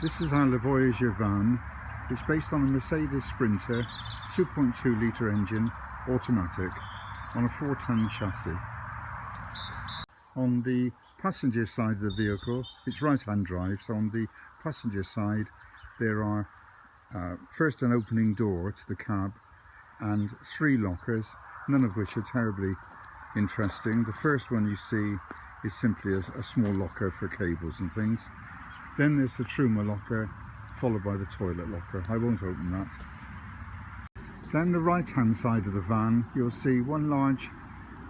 This is our Voyageur van. It's based on a Mercedes Sprinter 2.2 litre engine, automatic, on a 4-ton chassis. On the passenger side of the vehicle, it's right-hand drive, so on the passenger side there are first an opening door to the cab and 3 lockers, none of which are terribly interesting. The first one you see is simply a small locker for cables and things. Then there's the Truma locker, followed by the toilet locker. I won't open that. Down the right hand side of the van you'll see one large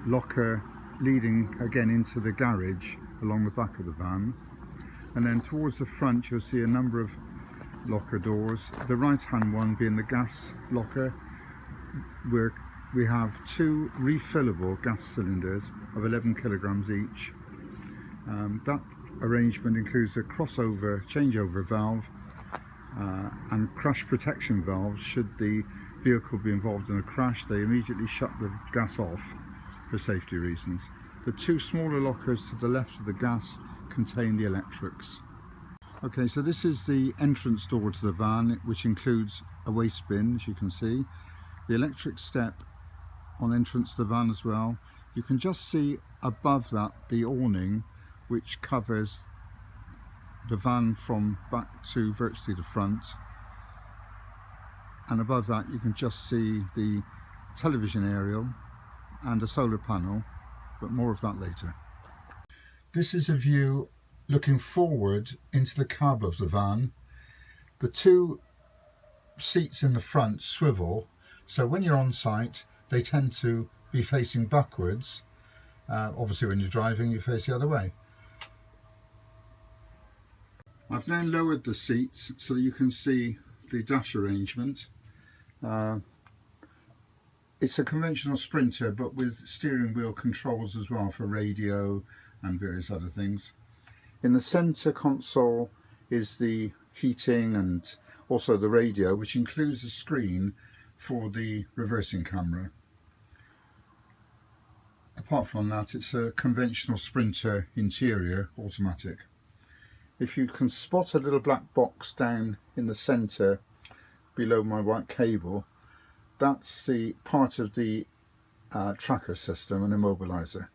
locker leading again into the garage along the back of the van, and then towards the front you'll see a number of locker doors. The right hand one being the gas locker, where we have 2 refillable gas cylinders of 11 kilograms each. That arrangement includes a crossover changeover valve and crash protection valves. Should the vehicle be involved in a crash, they immediately shut the gas off for safety reasons. The 2 smaller lockers to the left of the gas contain the electrics. Okay, so this is the entrance door to the van, which includes a waste bin, as you can see. The electric step on entrance to the van as well. You can just see above that the awning which covers the van from back to virtually the front, and above that you can just see the television aerial and a solar panel, but more of that later. This is a view looking forward into the cab of the van. The 2 seats in the front swivel, so when you're on site they tend to be facing backwards. Obviously when you're driving you face the other way. I've now lowered the seats so that you can see the dash arrangement. It's a conventional Sprinter but with steering wheel controls as well for radio and various other things. In the centre console is the heating and also the radio, which includes a screen for the reversing camera. Apart from that, it's a conventional Sprinter interior, automatic. If you can spot a little black box down in the centre below my white cable, that's the part of the tracker system and immobiliser.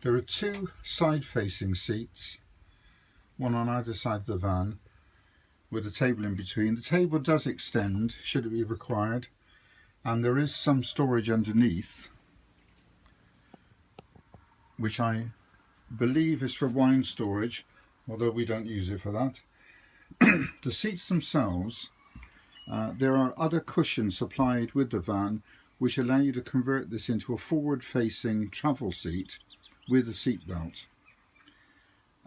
There are 2 side-facing seats, one on either side of the van, with a table in between. The table does extend should it be required, and there is some storage underneath, which I believe is for wine storage, although we don't use it for that. The seats themselves, there are other cushions supplied with the van which allow you to convert this into a forward-facing travel seat with a seat belt.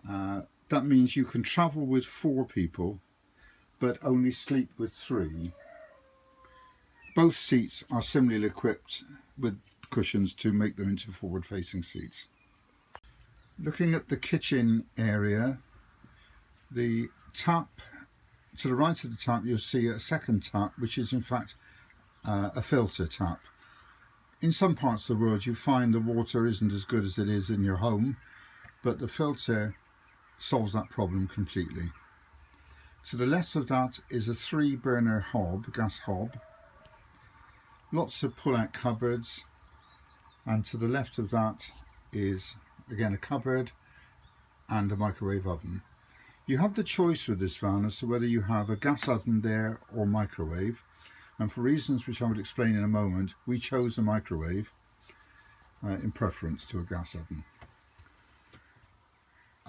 That means you can travel with 4 people but only sleep with 3. Both seats are similarly equipped with cushions to make them into forward-facing seats. Looking at the kitchen area, the tap to the right of the tap you'll see a second tap, which is in fact a filter tap. In some parts of the world you find the water isn't as good as it is in your home, but the filter solves that problem completely. To the left of that is a 3-burner hob, gas hob, lots of pull-out cupboards, and to the left of that is again a cupboard and a microwave oven. You have the choice with this van as to whether you have a gas oven there or microwave, and for reasons which I will explain in a moment, we chose a microwave in preference to a gas oven.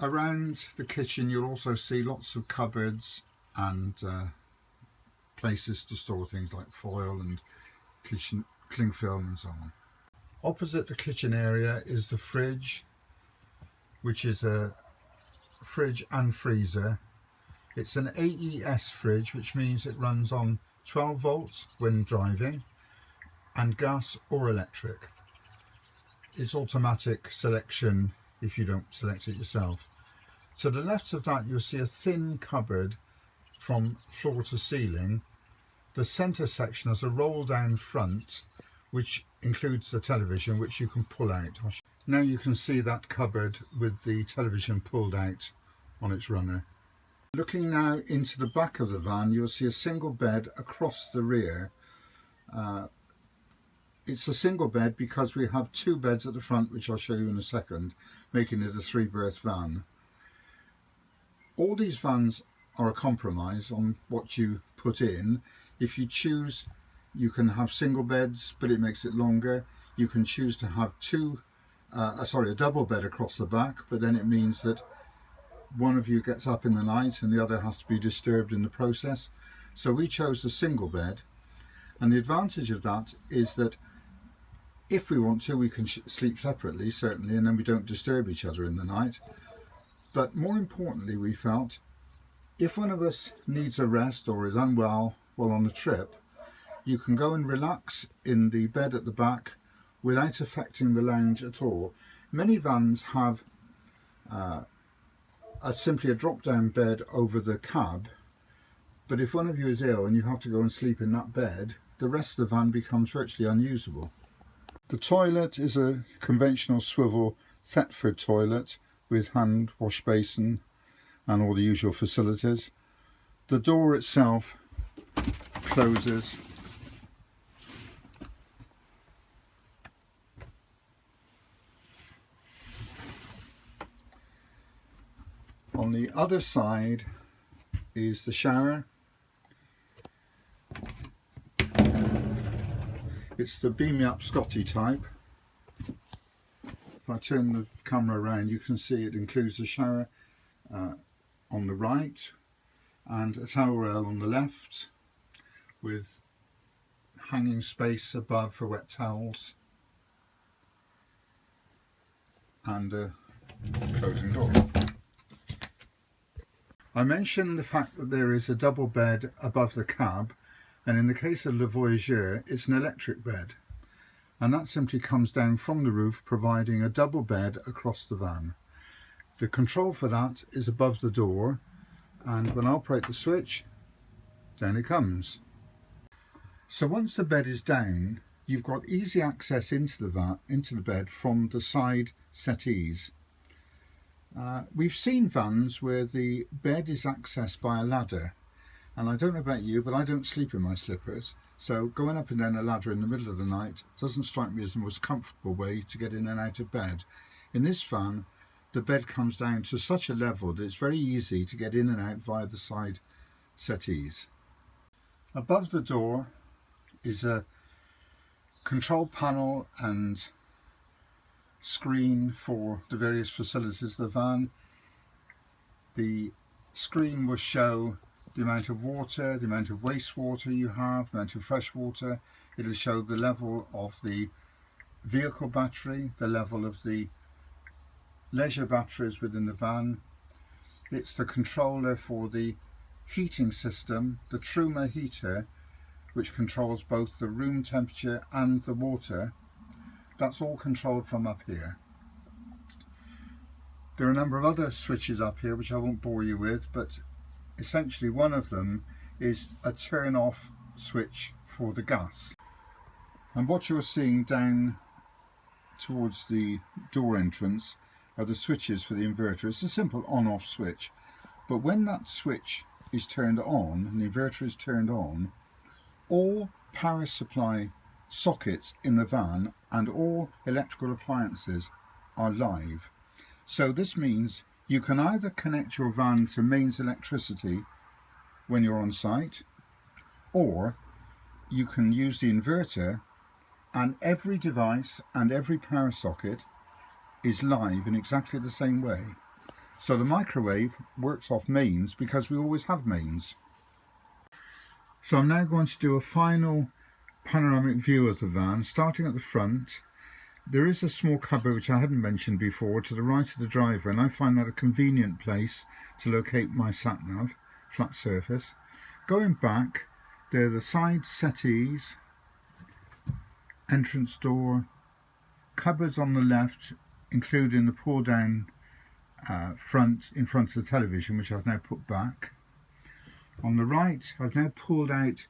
Around the kitchen you'll also see lots of cupboards and places to store things like foil and kitchen cling film and so on. Opposite the kitchen area is the fridge, which is a fridge and freezer. It's an AES fridge, which means it runs on 12 volts when driving and gas or electric. It's automatic selection if you don't select it yourself. To the left of that you'll see a thin cupboard from floor to ceiling. The centre section has a roll down front which includes the television, which you can pull out. Now you can see that cupboard with the television pulled out on its runner. Looking now into the back of the van, you'll see a single bed across the rear. It's a single bed because we have two beds at the front, which I'll show you in a second, making it a 3-berth van. All these vans are a compromise on what you put in. If you choose, you can have single beds, but it makes it longer. You can choose to have a double bed across the back, but then it means that one of you gets up in the night and the other has to be disturbed in the process. So we chose the single bed, and the advantage of that is that if we want to, we can sleep separately, certainly, and then we don't disturb each other in the night. But more importantly, we felt if one of us needs a rest or is unwell while on a trip, you can go and relax in the bed at the back without affecting the lounge at all. Many vans have simply a drop-down bed over the cab, but if one of you is ill and you have to go and sleep in that bed, the rest of the van becomes virtually unusable. The toilet is a conventional swivel Thetford toilet with hand wash basin and all the usual facilities. The door itself closes on the other side is the shower. It's the Beam Me Up Scotty type. If I turn the camera around, you can see it includes the shower on the right and a towel rail on the left with hanging space above for wet towels and a closing door. I mentioned the fact that there is a double bed above the cab, and in the case of the Voyageur, it's an electric bed, and that simply comes down from the roof, providing a double bed across the van. The control for that is above the door, and when I operate the switch, down it comes. So once the bed is down, you've got easy access into the bed from the side settees. We've seen vans where the bed is accessed by a ladder, and I don't know about you, but I don't sleep in my slippers, so going up and down a ladder in the middle of the night doesn't strike me as the most comfortable way to get in and out of bed. In this van, the bed comes down to such a level that it's very easy to get in and out via the side settees. Above the door is a control panel and screen for the various facilities of the van. The screen will show the amount of water, the amount of wastewater you have, the amount of fresh water. It'll show the level of the vehicle battery, the level of the leisure batteries within the van. It's the controller for the heating system, the Truma heater, which controls both the room temperature and the water. That's all controlled from up here. There are a number of other switches up here which I won't bore you with, but essentially one of them is a turn off switch for the gas. And what you're seeing down towards the door entrance are the switches for the inverter. It's a simple on-off switch, but when that switch is turned on and the inverter is turned on, all power supply sockets in the van and all electrical appliances are live. So this means you can either connect your van to mains electricity when you're on site, or you can use the inverter, and every device and every power socket is live in exactly the same way. So the microwave works off mains because we always have mains. So I'm now going to do a final panoramic view of the van, starting at the front. There is a small cupboard which I hadn't mentioned before to the right of the driver, and I find that a convenient place to locate my sat-nav, flat surface. Going back, there are the side settees, entrance door, cupboards on the left, including the pull down front in front of the television, which I've now put back. On the right, I've now pulled out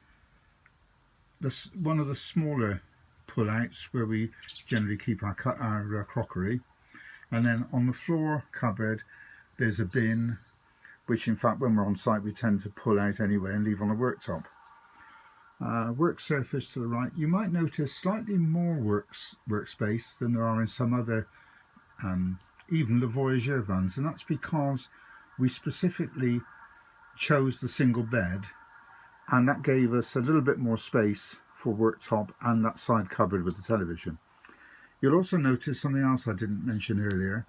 one of the smaller pull-outs where we generally keep our crockery, and then on the floor cupboard there's a bin which in fact when we're on site we tend to pull out anyway and leave on the worktop. Work surface to the right, you might notice slightly more workspace than there are in some other, even the Voyageur vans, and that's because we specifically chose the single bed, and that gave us a little bit more space for worktop and that side cupboard with the television. You'll also notice something else I didn't mention earlier,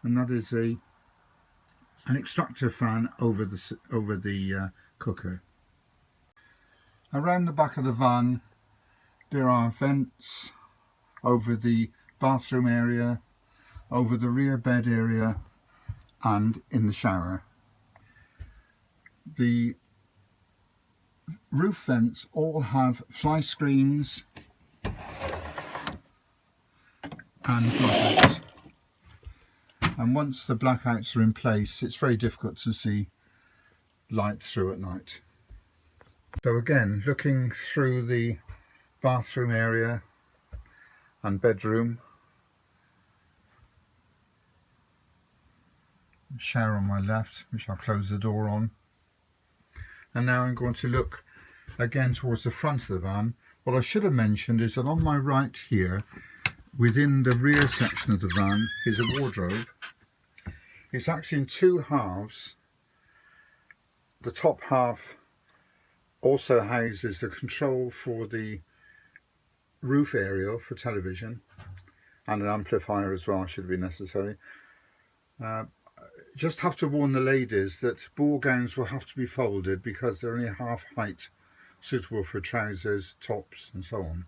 and that is an extractor fan over the cooker. Around the back of the van there are vents over the bathroom area, over the rear bed area and in the shower. The roof vents all have fly screens and blackouts, and once the blackouts are in place it's very difficult to see light through at night. So again, looking through the bathroom area and bedroom, shower on my left, which I'll close the door on, and now I'm going to look again towards the front of the van. What I should have mentioned is that on my right here, within the rear section of the van, is a wardrobe. It's actually in two halves. The top half also houses the control for the roof aerial for television, and an amplifier as well should be necessary. Just have to warn the ladies that ball gowns will have to be folded because they're only half height, suitable for trousers, tops and so on.